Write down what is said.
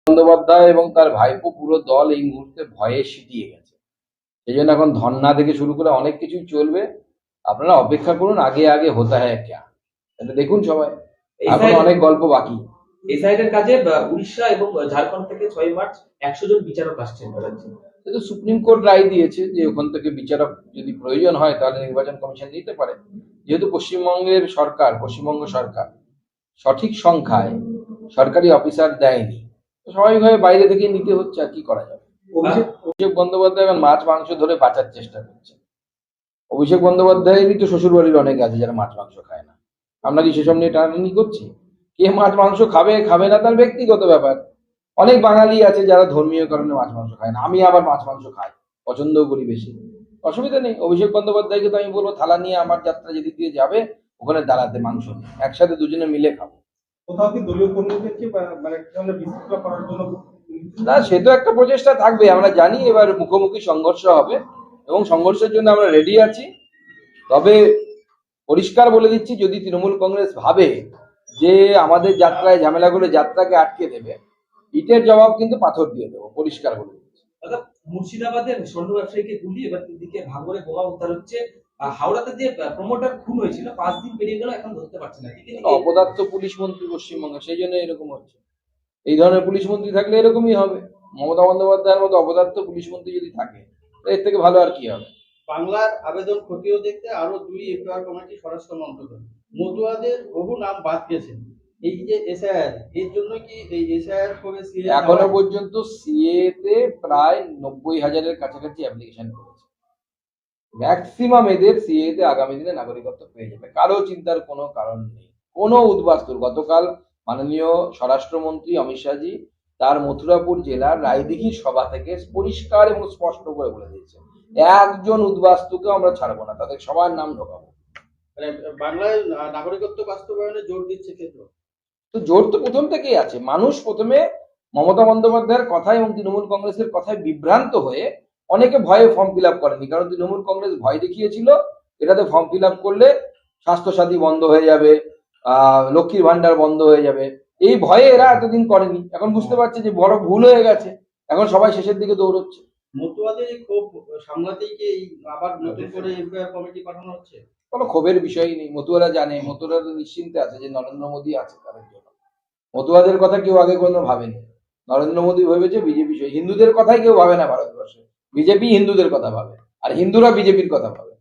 বন্দ্যোপাধ্যায় এবং তার ভাইপো পুরো দল এই মুহূর্তে ভয়ে সিটিয়ে গেছে। সেই জন্য এখন ধর্না থেকে শুরু করে অনেক কিছুই চলবে। আপনারা অপেক্ষা করুন, আগে আগে হতা হ্যায় ক্যা, এটা দেখুন সবাই। এখন অনেক গল্প বাকি। এসআইআর কাজে উড়িষ্যা এবং ঝাড়খণ্ড থেকে 6 মার্চ 100 জন বিচারক আসছেন রাজ্যে। কিন্তু সুপ্রিম কোর্ট রায় দিয়েছে যে ওখান থেকে বিচারক যদি প্রয়োজন হয় তাহলে নির্বাচন কমিশন নিতে পারে। যেহেতু পশ্চিমবঙ্গ সরকার সঠিক সংখ্যায় সরকারি অফিসার দেয়নি, তো স্বাভাবিকভাবে বাইরে থেকে নিতে হচ্ছে, আর কি করা যাবে। অভিষেক বন্দ্যোপাধ্যায় এখন মাছ মাংস ধরে বাঁচার চেষ্টা করছে। অভিষেক বন্দ্যোপাধ্যায়েরই তো শ্বশুর বাড়ির অনেক আছে যারা মাছ মাংস খায় না। আমরা কি সেসব নিয়ে টানাটানি করছি? কে মাছ মাংস খাবে খাবে না তার ব্যক্তিগত ব্যাপার। অনেক বাঙালি আছে যারা ধর্মীয় কারণে মাছ মাংস খায় না, আমি আবার মাছ মাংস খাই, পছন্দও করি বেশি, অসুবিধা নেই। অভিষেক বন্দ্যোপাধ্যায়কে তো আমি বলবো থালা নিয়ে আমার যাত্রা যেদিক দিয়ে যাবে ওখানে দাঁড়াতে, মাংস নিয়ে একসাথে দুজনে মিলে খাবো। কোথাও কি দলীয় কর্মীদেরকে মানে এক ধরনের বিশৃঙ্খলা করার জন্য? না, সে তো একটা প্রচেষ্টা থাকবে, আমরা জানি। এবার মুখোমুখি সংঘর্ষ হবে এবং সংঘর্ষের জন্য আমরা রেডি আছি। তবে পরিষ্কার বলে দিচ্ছি, যদি তৃণমূল কংগ্রেস ভাবে যে আমাদের যাত্রায় ঝামেলাগুলো যাত্রাকে আটকে দেবে, ইটের জবাব কিন্তু পাথর দিয়ে দেবো, পরিষ্কার বলে দিচ্ছি। মুর্শিদাবাদের স্বর্ণ ব্যবসায়ীকে গুলি, এবার দিকে ভাঙড়ে বোমা উদ্ধার হচ্ছে। হাওড়াতে যে প্রমোটার খুন হয়েছিল 5 দিন পেরিয়ে গেল, এখন ধরতে পারছে না। অপদার্থ পুলিশ মন্ত্রী পশ্চিমবঙ্গে, সেই জন্য এরকম হচ্ছে। এই ধরনের পুলিশ মন্ত্রী থাকলে এরকমই হবে। মমতা বন্দ্যোপাধ্যায়ের মতো অপদার্থ পুলিশ মন্ত্রী যদি থাকে, এর থেকে ভালো আর কি হবে। বাংলার আবেদন খতিয়ে দেখতে আরো 2 এফআইআর কমিটি স্বরাষ্ট্র মন্ত্রক, মতুয়াদের বহু নাম বাদ গেছেন। এই যে এসআইআর, এর জন্য কি এই এসআইআর করে সিএ এখনো পর্যন্ত সিএ তে প্রায় 90,000-এর কাছাকাছি অ্যাপ্লিকেশন করেছে। ম্যাক্সিমাম এদের সিএ তে আগামী দিনে নাগরিকত্ব পেয়ে যাবে, কারো চিন্তার কোনো কারণ নেই। কোনো উদ্বাস্তুর, গতকাল মাননীয় স্বরাষ্ট্রমন্ত্রী অমিত শাহজি তার মথুরাপুর জেলার রায়দিঘির সভা থেকে পরিষ্কার এবং স্পষ্ট করে বলে দিয়েছে, একজন উদ্বাস্তুকে আমরা ছাড়বো না, তাদের সবার নাম ঢোকাবো। মানে বাংলায় নাগরিকত্ব বাস্তবায়নে জোর দিচ্ছে কেন্দ্র। তো জোর তো প্রথম থেকেই আছে। মানুষ প্রথমে মমতা বন্দ্যোপাধ্যায়ের কথা এবং তৃণমূল কংগ্রেসের কথায় বিভ্রান্ত হয়ে অনেকে ভয়ে ফর্ম ফিল আপ করেনি, কারণ তৃণমূল কংগ্রেস ভয় দেখিয়েছিল এটাতে ফর্ম ফিল আপ করলে স্বাস্থ্যসাথী বন্ধ হয়ে যাবে, লক্ষ্মীর ভান্ডার বন্ধ হয়ে যাবে। এই ভয়ে এরা এতদিন করেনি, এখন বুঝতে পারছে যে বড় ভুল হয়ে গেছে, এখন সবাই শেষের দিকে দৌড়চ্ছে। মতুয়াদের এই ক্ষোভ সামলাতেই কি এই আবার নতুন করে এফআইআর কমিটি পাঠানো হচ্ছে? কোনো ক্ষোভের বিষয়ই নেই। মতুয়ারা জানে, মতুয়ারা নিশ্চিন্তে আছে যে নরেন্দ্র মোদী আছে তাদের জন্য। মতুয়াদের কথা কেউ আগে কোনো ভাবেনি, নরেন্দ্র মোদী ভেবেছে বিজেপি। হিন্দুদের কথাই কেউ ভাবে না ভারতবর্ষে, বিজেপি হিন্দুদের কথা ভাবে, আর হিন্দুরা বিজেপির কথা ভাবে।